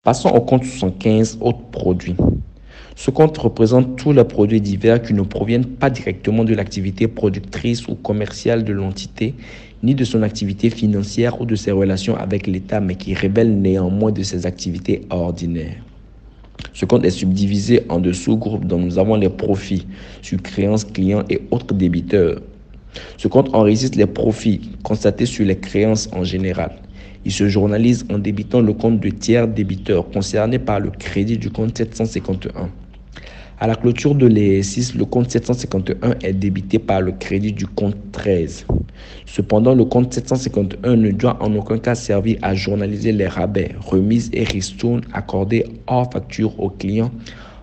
Passons au compte 75, autres produits. Ce compte représente tous les produits divers qui ne proviennent pas directement de l'activité productrice ou commerciale de l'entité, ni de son activité financière ou de ses relations avec l'État, mais qui révèlent néanmoins de ses activités ordinaires. Ce compte est subdivisé en deux sous-groupes dont nous avons les profits sur créances clients et autres débiteurs. Ce compte enregistre les profits constatés sur les créances en général. Il se journalise en débitant le compte de tiers débiteurs concerné par le crédit du compte 751. À la clôture de l'exercice, le compte 751 est débité par le crédit du compte 13. Cependant, le compte 751 ne doit en aucun cas servir à journaliser les rabais, remises et ristournes accordés hors facture aux clients,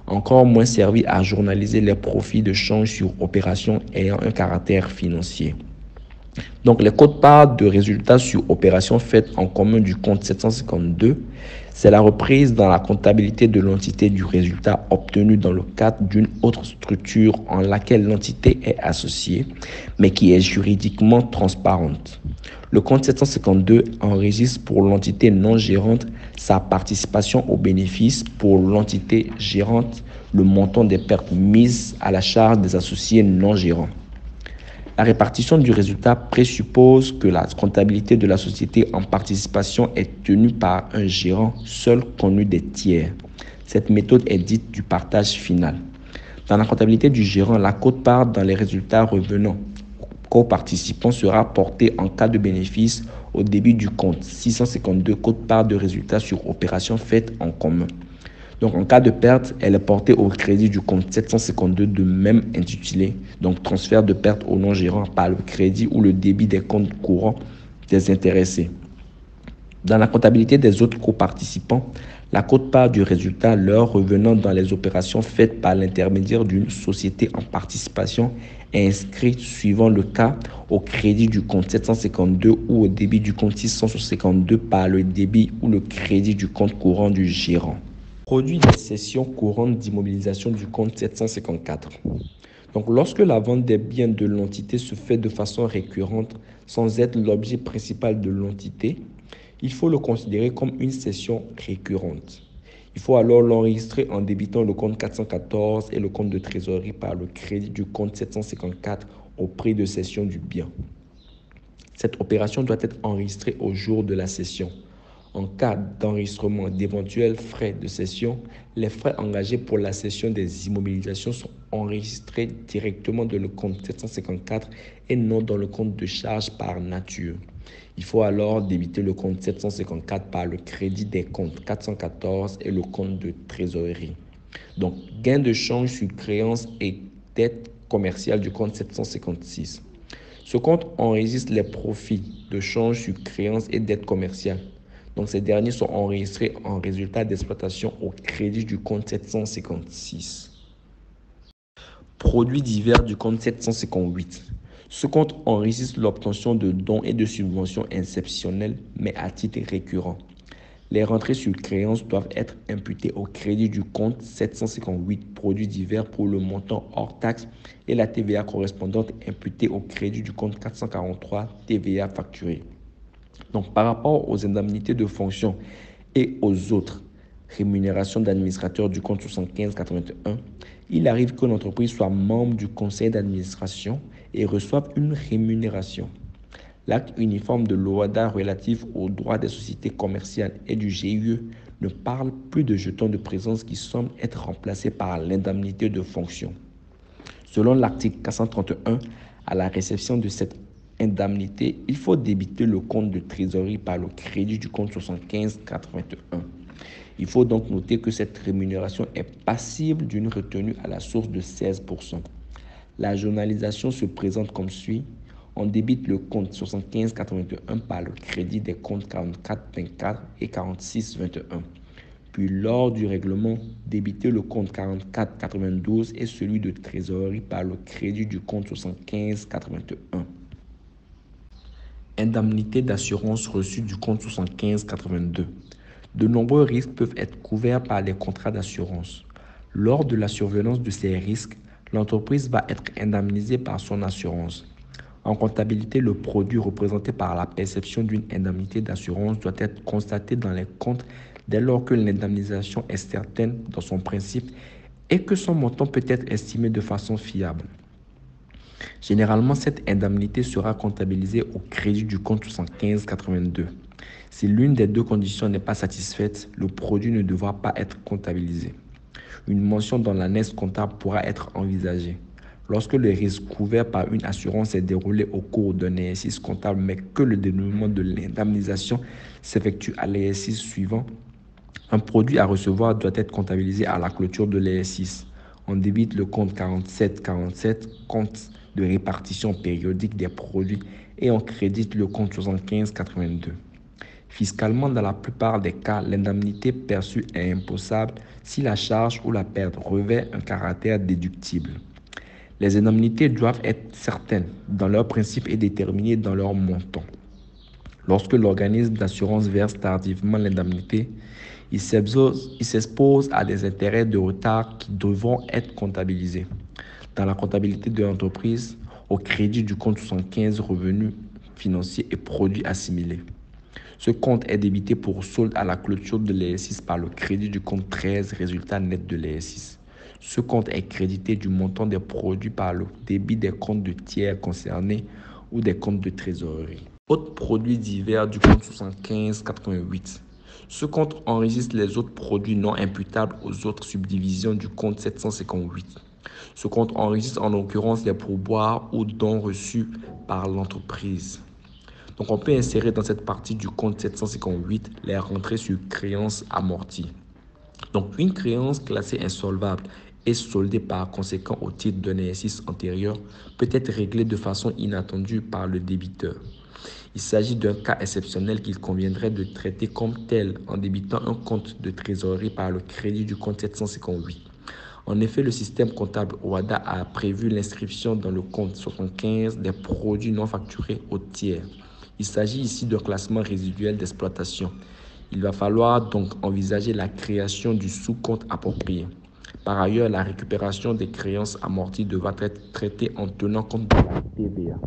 encore moins servir à journaliser les profits de change sur opérations ayant un caractère financier. Donc, les quotes-parts de résultats sur opérations faites en commun du compte 752, c'est la reprise dans la comptabilité de l'entité du résultat obtenu dans le cadre d'une autre structure en laquelle l'entité est associée, mais qui est juridiquement transparente. Le compte 752 enregistre pour l'entité non gérante sa participation aux bénéfices, pour l'entité gérante le montant des pertes mises à la charge des associés non gérants. La répartition du résultat présuppose que la comptabilité de la société en participation est tenue par un gérant seul connu des tiers. Cette méthode est dite du partage final. Dans la comptabilité du gérant, la quote-part dans les résultats revenant aux coparticipants sera portée en cas de bénéfice au débit du compte 652 quote-part de résultats sur opérations faites en commun. Donc, en cas de perte, elle est portée au crédit du compte 752 de même intitulé, donc transfert de perte au non-gérant par le crédit ou le débit des comptes courants des intéressés. Dans la comptabilité des autres coparticipants, la quote-part du résultat leur revenant dans les opérations faites par l'intermédiaire d'une société en participation est inscrite suivant le cas au crédit du compte 752 ou au débit du compte 652 par le débit ou le crédit du compte courant du gérant. Produit des cessions courantes d'immobilisation du compte 754. Donc, lorsque la vente des biens de l'entité se fait de façon récurrente sans être l'objet principal de l'entité, il faut le considérer comme une cession récurrente. Il faut alors l'enregistrer en débitant le compte 414 et le compte de trésorerie par le crédit du compte 754 au prix de cession du bien. Cette opération doit être enregistrée au jour de la cession. En cas d'enregistrement d'éventuels frais de cession, les frais engagés pour la cession des immobilisations sont enregistrés directement dans le compte 754 et non dans le compte de charge par nature. Il faut alors débiter le compte 754 par le crédit des comptes 414 et le compte de trésorerie. Donc, gain de change sur créance et dette commerciale du compte 756. Ce compte enregistre les profits de change sur créance et dette commerciale. Donc, ces derniers sont enregistrés en résultat d'exploitation au crédit du compte 756. Produits divers du compte 758. Ce compte enregistre l'obtention de dons et de subventions exceptionnelles, mais à titre récurrent. Les rentrées sur créances doivent être imputées au crédit du compte 758 produits divers pour le montant hors taxe et la TVA correspondante imputée au crédit du compte 443 TVA facturé. Donc, par rapport aux indemnités de fonction et aux autres rémunérations d'administrateur du compte 7581, il arrive que l'entreprise soit membre du conseil d'administration et reçoive une rémunération. L'acte uniforme de l'OHADA relatif aux droits des sociétés commerciales et du GIE ne parle plus de jetons de présence qui semblent être remplacés par l'indemnité de fonction. Selon l'article 431, à la réception de cette indemnité, il faut débiter le compte de trésorerie par le crédit du compte 7581. Il faut donc noter que cette rémunération est passible d'une retenue à la source de 16%. La journalisation se présente comme suit. On débite le compte 7581 par le crédit des comptes 4424 et 4621. Puis, lors du règlement, débiter le compte 4492 et celui de trésorerie par le crédit du compte 7581. Indemnité d'assurance reçue du compte 7582. De nombreux risques peuvent être couverts par les contrats d'assurance. Lors de la survenance de ces risques, l'entreprise va être indemnisée par son assurance. En comptabilité, le produit représenté par la perception d'une indemnité d'assurance doit être constaté dans les comptes dès lors que l'indemnisation est certaine dans son principe et que son montant peut être estimé de façon fiable. Généralement, cette indemnité sera comptabilisée au crédit du compte 7582. Si l'une des deux conditions n'est pas satisfaite, le produit ne devra pas être comptabilisé. Une mention dans l'annexe comptable pourra être envisagée. Lorsque le risque couvert par une assurance est déroulé au cours d'un exercice comptable, mais que le dénouement de l'indemnisation s'effectue à l'exercice suivant, un produit à recevoir doit être comptabilisé à la clôture de l'exercice. On débite le compte 4747, compte de répartition périodique des produits, et on crédite le compte 7582. Fiscalement, dans la plupart des cas, l'indemnité perçue est imposable si la charge ou la perte revêt un caractère déductible. Les indemnités doivent être certaines dans leur principe et déterminées dans leur montant. Lorsque l'organisme d'assurance verse tardivement l'indemnité, il s'expose à des intérêts de retard qui devront être comptabilisés. Dans la comptabilité de l'entreprise, au crédit du compte 75 revenus financiers et produits assimilés. Ce compte est débité pour solde à la clôture de l'exercice par le crédit du compte 13, résultat net de l'exercice. Ce compte est crédité du montant des produits par le débit des comptes de tiers concernés ou des comptes de trésorerie. Autres produits divers du compte 7588. Ce compte enregistre les autres produits non imputables aux autres subdivisions du compte 758. Ce compte enregistre en l'occurrence les pourboires ou dons reçus par l'entreprise. Donc, on peut insérer dans cette partie du compte 758 les rentrées sur créances amorties. Donc, une créance classée insolvable et soldée par conséquent au titre d'un exercice antérieur peut être réglée de façon inattendue par le débiteur. Il s'agit d'un cas exceptionnel qu'il conviendrait de traiter comme tel en débitant un compte de trésorerie par le crédit du compte 758. En effet, le système comptable OHADA a prévu l'inscription dans le compte 75 des produits non facturés au tiers. Il s'agit ici d'un classement résiduel d'exploitation. Il va falloir donc envisager la création du sous-compte approprié. Par ailleurs, la récupération des créances amorties devra être traitée en tenant compte de la TVA.